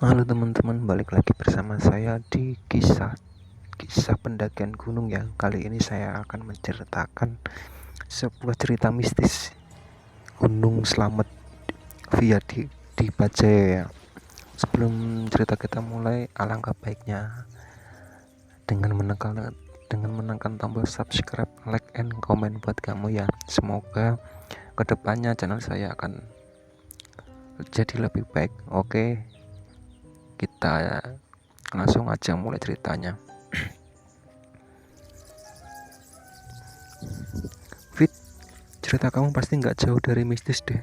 Halo teman-teman, balik lagi bersama saya di kisah pendakian gunung ya. Kali ini saya akan menceritakan sebuah cerita mistis Gunung Slamet via di Bajaya ya. Sebelum cerita kita mulai, alangkah baiknya dengan menekan tombol subscribe, like, and comment buat kamu ya. Semoga kedepannya channel saya akan jadi lebih baik. Oke, kita langsung aja mulai ceritanya. Fit, cerita kamu pasti nggak jauh dari mistis deh,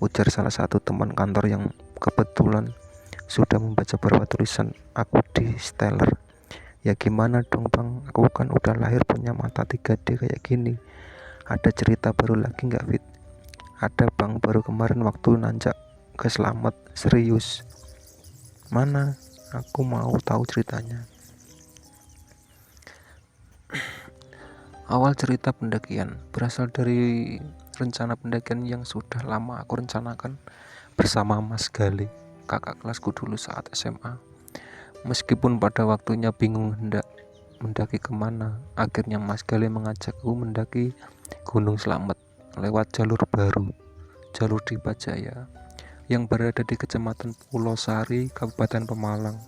ujar salah satu teman kantor yang kebetulan sudah membaca beberapa tulisan aku di Stellar. Ya gimana dong bang, aku kan udah lahir punya mata 3D kayak gini. Ada cerita baru lagi nggak Fit? Ada bang, baru kemarin waktu nanjak ke Slamet. Serius? Mana? Aku mau tahu ceritanya. Awal cerita pendakian berasal dari rencana pendakian yang sudah lama aku rencanakan bersama Mas Gale, kakak kelasku dulu saat SMA. Meskipun pada waktunya bingung hendak mendaki kemana, akhirnya Mas Gale mengajakku mendaki Gunung Slamet lewat jalur baru, jalur di Bajaya, yang berada di Kecamatan Pulau Sari, Kabupaten Pemalang.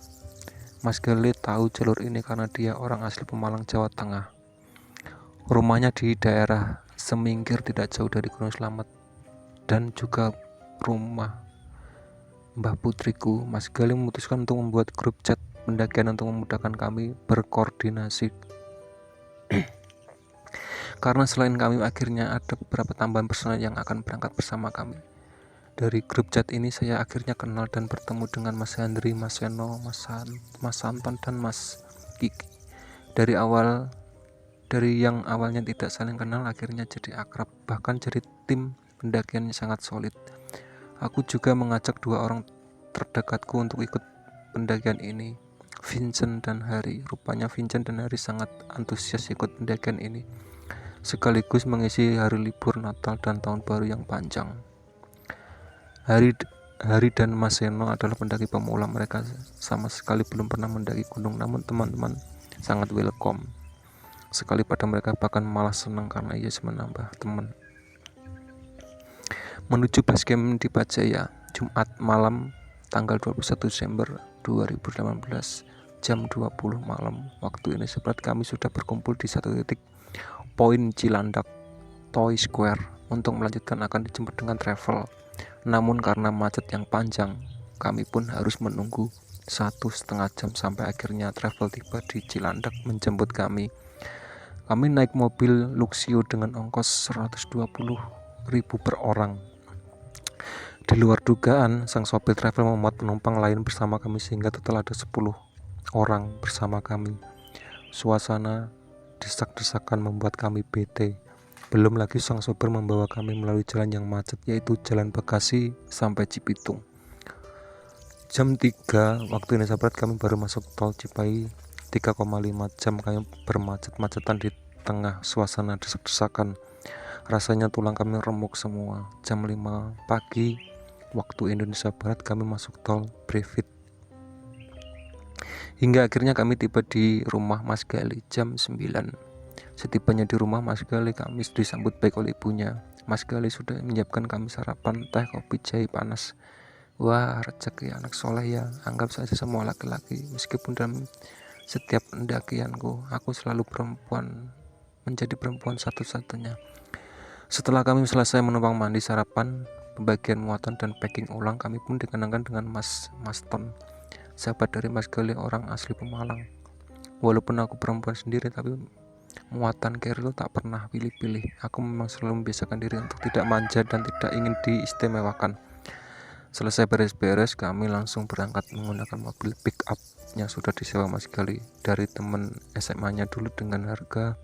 Mas Gale tahu jalur ini karena dia orang asli Pemalang, Jawa Tengah. Rumahnya di daerah Semingkir tidak jauh dari Gunung Slamet, dan juga rumah Mbah putriku. Mas Gale memutuskan untuk membuat grup chat pendakian untuk memudahkan kami berkoordinasi. Karena selain kami, akhirnya ada beberapa tambahan personel yang akan berangkat bersama kami. Dari grup chat ini saya akhirnya kenal dan bertemu dengan Mas Hendri, Mas Seno, Mas Anton, dan Mas Kiki. Dari yang awalnya tidak saling kenal akhirnya jadi akrab, bahkan jadi tim pendakian yang sangat solid. Aku juga mengajak dua orang terdekatku untuk ikut pendakian ini, Vincent dan Hari. Rupanya Vincent dan Hari sangat antusias ikut pendakian ini, sekaligus mengisi hari libur Natal dan Tahun Baru yang panjang. Hari dan Mas Seno adalah pendaki pemula. Mereka sama sekali belum pernah mendaki gunung, namun teman-teman sangat welcome sekali pada mereka, bahkan malah senang karena ia menambah teman. Menuju basecamp di Bajaya, Jumat malam tanggal 21 Desember 2018 jam 20 malam waktu Indonesia Barat, kami sudah berkumpul di satu titik poin Cilandak Toy Square untuk melanjutkan akan dijemput dengan travel. Namun karena macet yang panjang, kami pun harus menunggu 1,5 jam sampai akhirnya travel tiba di Cilandak menjemput kami. Kami naik mobil Luxio dengan ongkos 120.000 per orang. Di luar dugaan, sang sopir travel memuat penumpang lain bersama kami sehingga total ada 10 orang bersama kami. Suasana desak-desakan membuat kami bete. Belum lagi sang sopir membawa kami melalui jalan yang macet, yaitu Jalan Bekasi sampai Cibitung. Jam 3 waktu Indonesia Barat kami baru masuk tol Cipai. 3,5 jam kami bermacet-macetan di tengah suasana desak-desakan. Rasanya tulang kami remuk semua. Jam 5 pagi waktu Indonesia Barat kami masuk tol Brevit. Hingga akhirnya kami tiba di rumah Mas Gali jam 9. Setibanya di rumah Mas Gali, kami disambut baik oleh ibunya. Mas Gali sudah menyiapkan kami sarapan, teh, kopi, jahe panas. Wah, rezeki anak soleh ya. Anggap saja semua laki-laki. Meskipun dalam setiap pendakianku, aku selalu menjadi perempuan satu-satunya. Setelah kami selesai menumpang mandi, sarapan, pembagian muatan, dan packing ulang, kami pun dikenangkan dengan Mas Maston, sahabat dari Mas Gali, orang asli Pemalang. Walaupun aku perempuan sendiri, tapi muatan keril tak pernah pilih-pilih. Aku memang selalu membiasakan diri untuk tidak manja dan tidak ingin diistimewakan. Selesai beres-beres, kami langsung berangkat menggunakan mobil pick up yang sudah disewa Mas Gali dari teman SMA-nya dulu dengan harga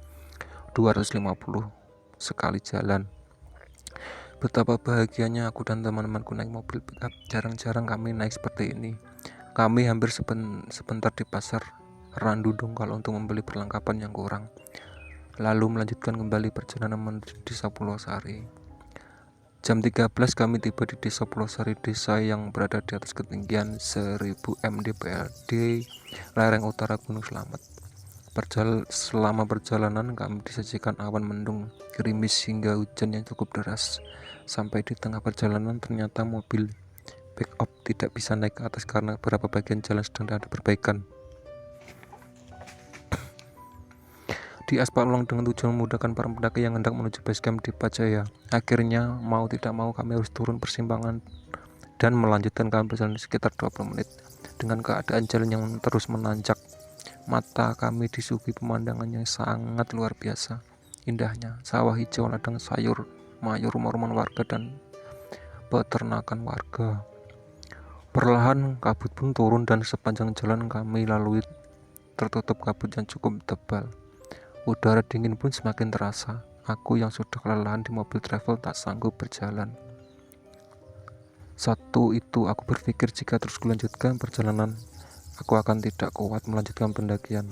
250 sekali jalan. Betapa bahagianya aku dan teman-temanku naik mobil pick up. Jarang-jarang kami naik seperti ini. Kami hampir sebentar di pasar Randu Dongkal untuk membeli perlengkapan yang kurang, lalu melanjutkan kembali perjalanan menuju Desa Pulau Sari. Jam 13 kami tiba di Desa Pulosari, desa yang berada di atas ketinggian 1000 mdpl di lereng utara Gunung Slamet. Selama perjalanan kami disajikan awan mendung, gerimis hingga hujan yang cukup deras. Sampai di tengah perjalanan ternyata mobil backup tidak bisa naik ke atas karena beberapa bagian jalan sedang ada perbaikan. Di aspal ulang dengan tujuan memudahkan para pendaki yang hendak menuju base camp di Pacaya. Akhirnya mau tidak mau kami harus turun persimpangan dan melanjutkan kami perjalanan sekitar 20 menit. Dengan keadaan jalan yang terus menanjak, mata kami disuguhi pemandangan yang sangat luar biasa. Indahnya sawah hijau, ladang sayur, mayur, rumah-rumah warga dan peternakan warga. Perlahan kabut pun turun dan sepanjang jalan kami lalui tertutup kabut yang cukup tebal. Udara dingin pun semakin terasa. Aku yang sudah kelelahan di mobil travel tak sanggup berjalan. Satu itu aku berpikir jika terus kulanjutkan perjalanan, aku akan tidak kuat melanjutkan pendakian.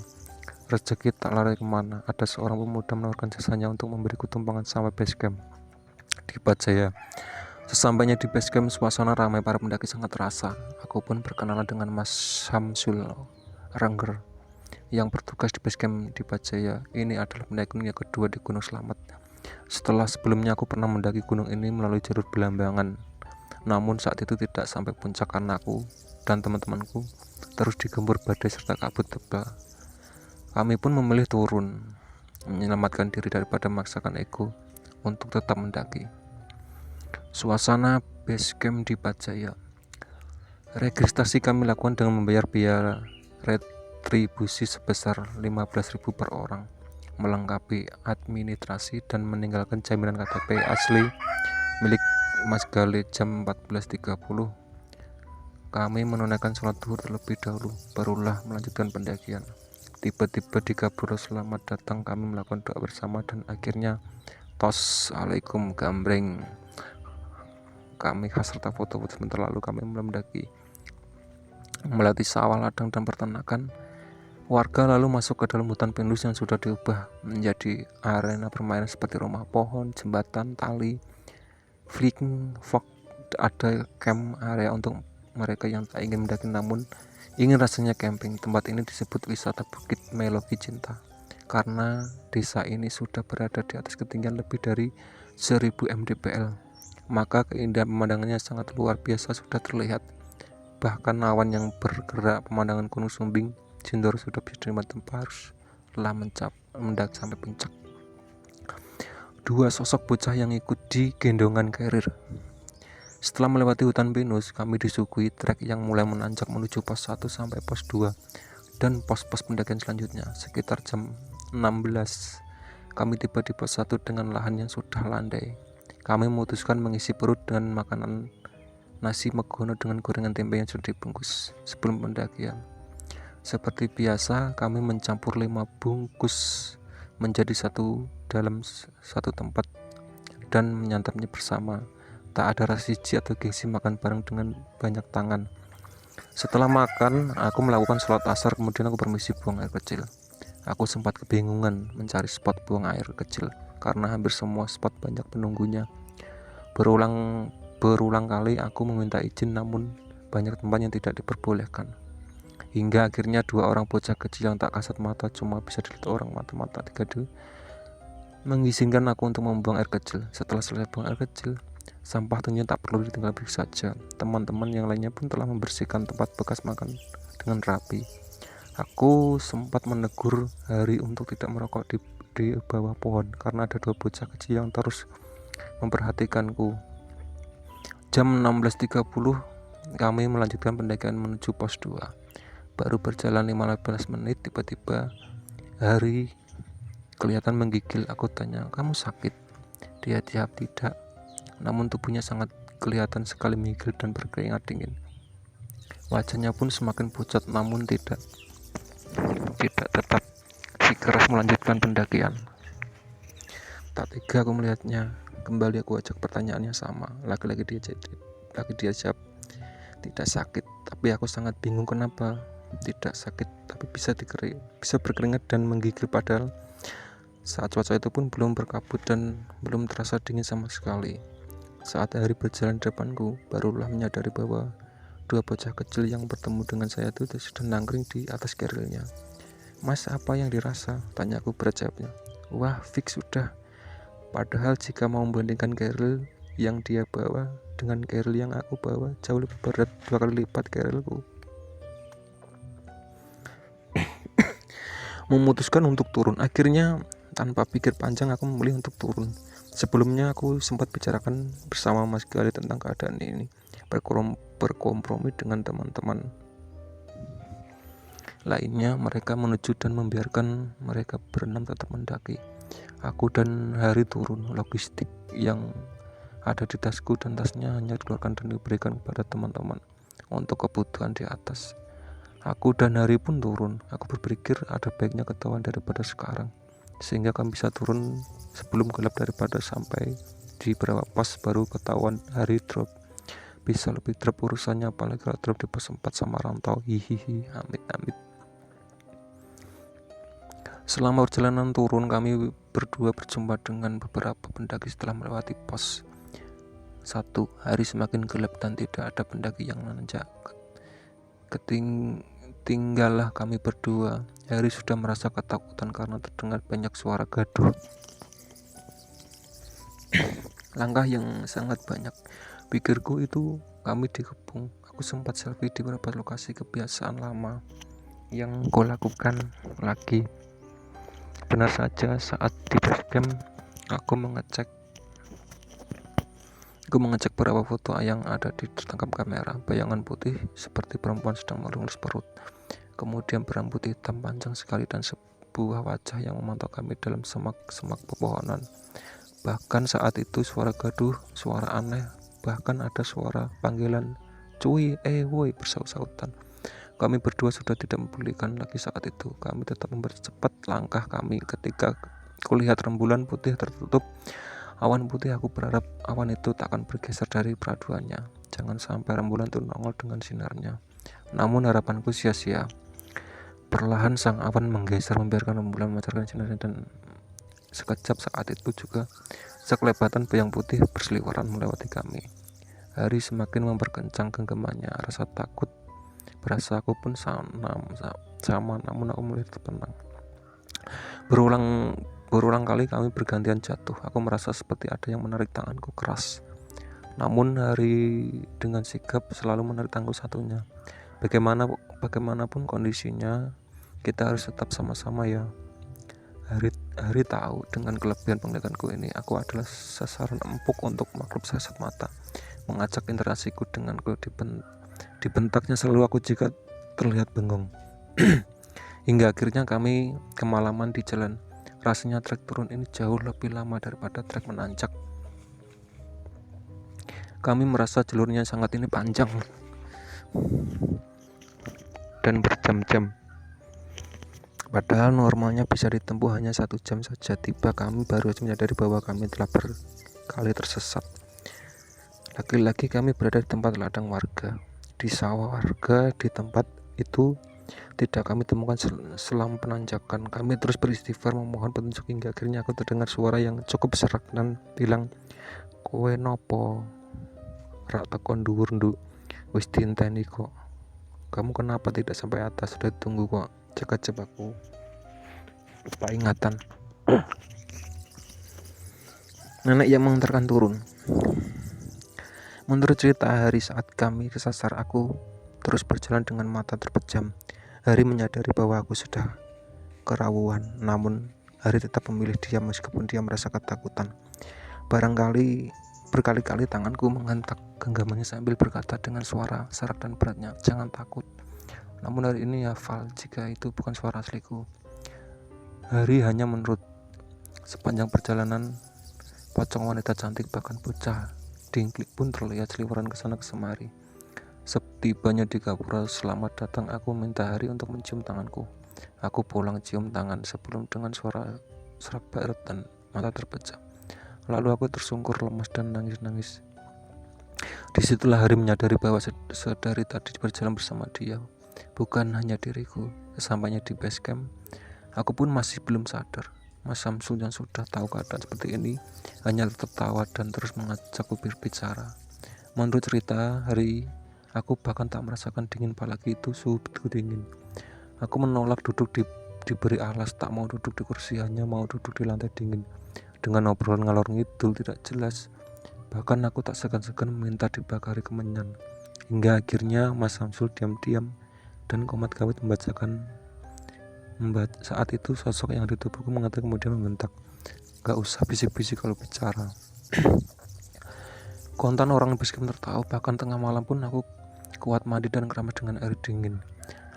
Rezeki tak lari kemana. Ada seorang pemuda menawarkan jasanya untuk memberiku tumpangan sampai base camp di Pacaya. Sesampainya di base camp, suasana ramai para pendaki sangat terasa. Aku pun berkenalan dengan Mas Samsul Rangger yang bertugas di base camp di Pacaya. Ini adalah pendaki gunung yang kedua di Gunung Slamet. Setelah sebelumnya aku pernah mendaki gunung ini melalui jalur Belambangan, namun saat itu tidak sampai puncak karena aku dan teman-temanku terus digempur badai serta kabut tebal. Kami pun memilih turun, menyelamatkan diri daripada memaksakan ego untuk tetap mendaki. Suasana base camp di Pacaya. Registrasi kami lakukan dengan membayar biaya retribusi sebesar 15.000 per orang, melengkapi administrasi dan meninggalkan jaminan KTP asli milik Mas Gale jam 14.30. Kami menunaikan sholat zuhur terlebih dahulu, barulah melanjutkan pendakian. Tiba-tiba di Kaburo selamat datang, kami melakukan doa bersama dan akhirnya tos alaikum gambreng. Kami serta foto-foto sebentar lalu kami mendaki melewati sawah, ladang dan peternakan. Warga lalu masuk ke dalam hutan pinus yang sudah diubah menjadi arena permainan seperti rumah pohon, jembatan, tali, fliking fog. Ada camp area untuk mereka yang tak ingin mendaki namun ingin rasanya camping. Tempat ini disebut wisata Bukit Meloki Cinta karena desa ini sudah berada di atas ketinggian lebih dari 1000 mdpl. Maka keindahan pemandangannya sangat luar biasa sudah terlihat. Bahkan awan yang bergerak, pemandangan Gunung Sumbing Sindoro sudah bisa terima tanpa haruslah mendaki sampai puncak. Dua sosok bocah yang ikut di gendongan carrier. Setelah melewati hutan pinus, kami disuguhi trek yang mulai menanjak menuju pos 1 sampai pos 2 dan pos-pos pendakian selanjutnya. Sekitar jam 16, kami tiba di pos 1 dengan lahan yang sudah landai. Kami memutuskan mengisi perut dengan makanan nasi megono dengan gorengan tempe yang sudah dibungkus sebelum pendakian. Seperti biasa, kami mencampur 5 bungkus menjadi satu dalam satu tempat dan menyantapnya bersama. Tak ada rasa jijik atau gengsi makan bareng dengan banyak tangan. Setelah makan, aku melakukan sholat asar, kemudian aku permisi buang air kecil. Aku sempat kebingungan mencari spot buang air kecil karena hampir semua spot banyak penunggunya. Berulang kali aku meminta izin namun banyak tempat yang tidak diperbolehkan. Hingga akhirnya 2 orang bocah kecil yang tak kasat mata, cuma bisa dilihat orang mata-mata 3D, mengizinkan aku untuk membuang air kecil. Setelah selesai buang air kecil, sampah tentunya tak perlu ditinggal begitu saja. Teman-teman yang lainnya pun telah membersihkan tempat bekas makan dengan rapi. Aku sempat menegur Hari untuk tidak merokok di bawah pohon karena ada 2 bocah kecil yang terus memperhatikanku. Jam 16.30 kami melanjutkan pendakian menuju pos 2. Baru berjalan 15 menit tiba-tiba Hari kelihatan menggigil. Aku tanya, "Kamu sakit?" Dia jawab tidak, namun tubuhnya sangat kelihatan sekali menggigil dan berkeringat dingin. Wajahnya pun semakin pucat namun tidak tetap bersikeras melanjutkan pendakian. Tak tega aku melihatnya. Kembali aku ajak pertanyaannya sama. Lagi-lagi dia jawab tidak sakit, tapi aku sangat bingung kenapa tidak sakit tapi bisa berkeringat dan menggigil, padahal saat cuaca itu pun belum berkabut dan belum terasa dingin sama sekali. Saat Hari berjalan di depanku, barulah menyadari bahwa dua bocah kecil yang bertemu dengan saya itu sudah nangkring di atas kerilnya. "Mas, apa yang dirasa?" tanyaku berat jawabnya. "Wah, fix sudah. Padahal jika mau membandingkan keril yang dia bawa dengan keril yang aku bawa, jauh lebih berat 2 kali lipat kerilku." Memutuskan untuk turun. Akhirnya tanpa pikir panjang aku memilih untuk turun. Sebelumnya aku sempat bicarakan bersama Mas Gali tentang keadaan ini, berkompromi dengan teman-teman lainnya. Mereka menuju dan membiarkan mereka berenam tetap mendaki. Aku dan Hari turun. Logistik yang ada di tasku dan tasnya hanya dikeluarkan dan diberikan kepada teman-teman untuk kebutuhan di atas. Aku dan Hari pun turun. Aku berpikir ada baiknya ketahuan daripada sekarang, sehingga kami bisa turun sebelum gelap daripada sampai di beberapa pos baru ketahuan Hari drop. Bisa lebih drop urusannya, apalagi kalau drop di pos 4 sama rantau. Hihihi, amit-amit. Selama perjalanan turun, kami berdua berjumpa dengan beberapa pendaki setelah melewati pos 1. Hari semakin gelap dan tidak ada pendaki yang menanjak. Tinggallah kami berdua. Hari sudah merasa ketakutan karena terdengar banyak suara gaduh. Langkah yang sangat banyak. Pikirku itu kami dikepung. Aku sempat selfie di beberapa lokasi, kebiasaan lama yang kau lakukan lagi. Benar saja, saat di base camp aku mengecek beberapa foto yang ada di tertangkap kamera. Bayangan putih seperti perempuan sedang mengelus perut, kemudian berambut hitam panjang sekali, dan sebuah wajah yang memantau kami dalam semak-semak pepohonan. Bahkan saat itu suara gaduh, suara aneh, bahkan ada suara panggilan "cuy, woi" bersaut-sautan. Kami berdua sudah tidak mempedulikan lagi saat itu. Kami tetap mempercepat langkah kami. Ketika kulihat rembulan putih tertutup awan putih, aku berharap awan itu tak akan bergeser dari peraduannya. Jangan sampai rembulan itu nongol dengan sinarnya. Namun harapanku sia-sia. Perlahan sang awan menggeser, membiarkan rembulan memancarkan sinarnya, dan sekejap saat itu juga sekelebatan bayang putih berseliweran melewati kami. Hari semakin memperkencang genggamannya. Rasa takut berasa aku pun sama, namun aku mulai tenang. Berulang kali kami bergantian jatuh. Aku merasa seperti ada yang menarik tanganku keras. Namun Hari dengan sigap selalu menarik tanganku satunya. Bagaimanapun kondisinya, kita harus tetap sama-sama ya. Hari tahu dengan kelebihan penglihatanku ini, aku adalah sasaran empuk untuk makhluk kasat mata. Mengajak interaksiku denganku dibentaknya selalu aku jika terlihat bengong. Hingga akhirnya kami kemalaman di jalan. Rasanya trek turun ini jauh lebih lama daripada trek menanjak. Kami merasa jalurnya sangat ini panjang dan berjam-jam. Padahal normalnya bisa ditempuh hanya 1 jam saja. Tiba kami baru saja menyadari bahwa kami telah berkali tersesat. Lagi-lagi kami berada di tempat ladang warga, di sawah warga. Di tempat itu tidak kami temukan selama penanjakan. Kami terus beristighfar memohon petunjuk hingga akhirnya aku terdengar suara yang cukup serak dan bilang, "Kowe nopo? Rak tekon dhuwur nduk. Wis diinteni kok. Kamu kenapa tidak sampai atas? Sudah tunggu kok." Cekap aku lupa ingatan. Nenek yang mengantarkan turun. Menurut cerita Hari, saat kami kesasar, aku terus berjalan dengan mata terpejam. Hari menyadari bahwa aku sudah kerawuan, namun Hari tetap memilih diam meskipun dia merasa ketakutan. Berkali-kali tanganku menghentak genggamannya sambil berkata dengan suara serak dan beratnya, "Jangan takut." Namun Hari ini hafal jika itu bukan suara asliku. Hari hanya menurut. Sepanjang perjalanan, pocong wanita cantik bahkan bocah dingklik pun terlihat seliweran kesana kesemari. Setibanya di gapura, "Selamat datang," aku minta Hari untuk mencium tanganku. Aku pulang cium tangan sebelum dengan suara serak barat dan mata terpejam. Lalu aku tersungkur lemas dan nangis-nangis. Disitulah Hari menyadari bahwa sedari tadi berjalan bersama dia bukan hanya diriku. Sesampainya di base camp, aku pun masih belum sadar. Mas Samsul yang sudah tahu keadaan seperti ini hanya tetap tawa dan terus mengajakku berbicara. Menurut cerita hari, aku bahkan tak merasakan dingin, apalagi itu suhu begitu dingin. Aku menolak duduk diberi alas, tak mau duduk di kursi, hanya mau duduk di lantai dingin. Dengan obrolan ngalor ngidul tidak jelas, bahkan aku tak segan-segan meminta dibakari kemenyan. Hingga akhirnya Mas Samsul diam-diam dan komat kawit membacakan. Saat itu sosok yang di tubuhku mengatakan, kemudian membentak, "Gak usah bisik-bisik kalau bicara." Kontan orang miskin tertawa, bahkan tengah malam pun aku kuat mandi dan keramas dengan air dingin.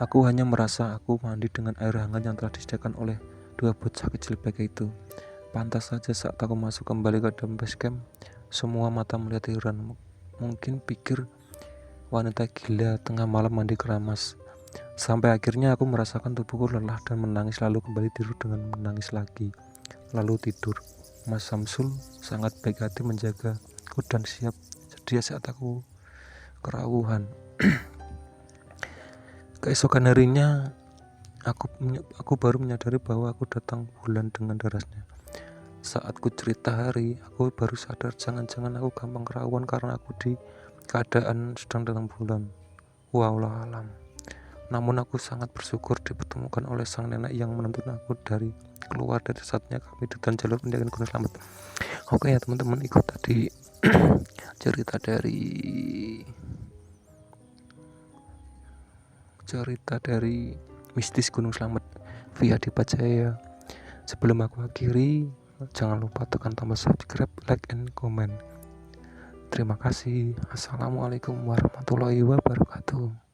Aku hanya merasa aku mandi dengan air hangat yang telah disediakan oleh dua bocah kecil baik itu. Pantas saja saat aku masuk kembali ke dalam base camp, semua mata melihat heran. Mungkin pikir wanita gila tengah malam mandi keramas. Sampai akhirnya aku merasakan tubuhku lelah dan menangis, lalu kembali tidur dengan menangis lagi, lalu tidur. Mas Samsul sangat baik hati menjagaku dan siap sedia saat aku kerawuhan. Keesokan harinya aku baru menyadari bahwa aku datang bulan dengan derasnya. Saat ku cerita hari, aku baru sadar jangan-jangan aku gampang kerawuhan karena aku di keadaan sedang datang bulan. Wallahu alam. Namun aku sangat bersyukur dipertemukan oleh sang nenek yang menuntun aku keluar dari saatnya kami di hutan jalur pendakian Gunung Slamet. Oke ya teman-teman, ikut tadi cerita dari mistis Gunung Slamet via Dipajaya. Sebelum aku akhiri, jangan lupa tekan tombol subscribe, like, and comment. Terima kasih. Assalamualaikum warahmatullahi wabarakatuh.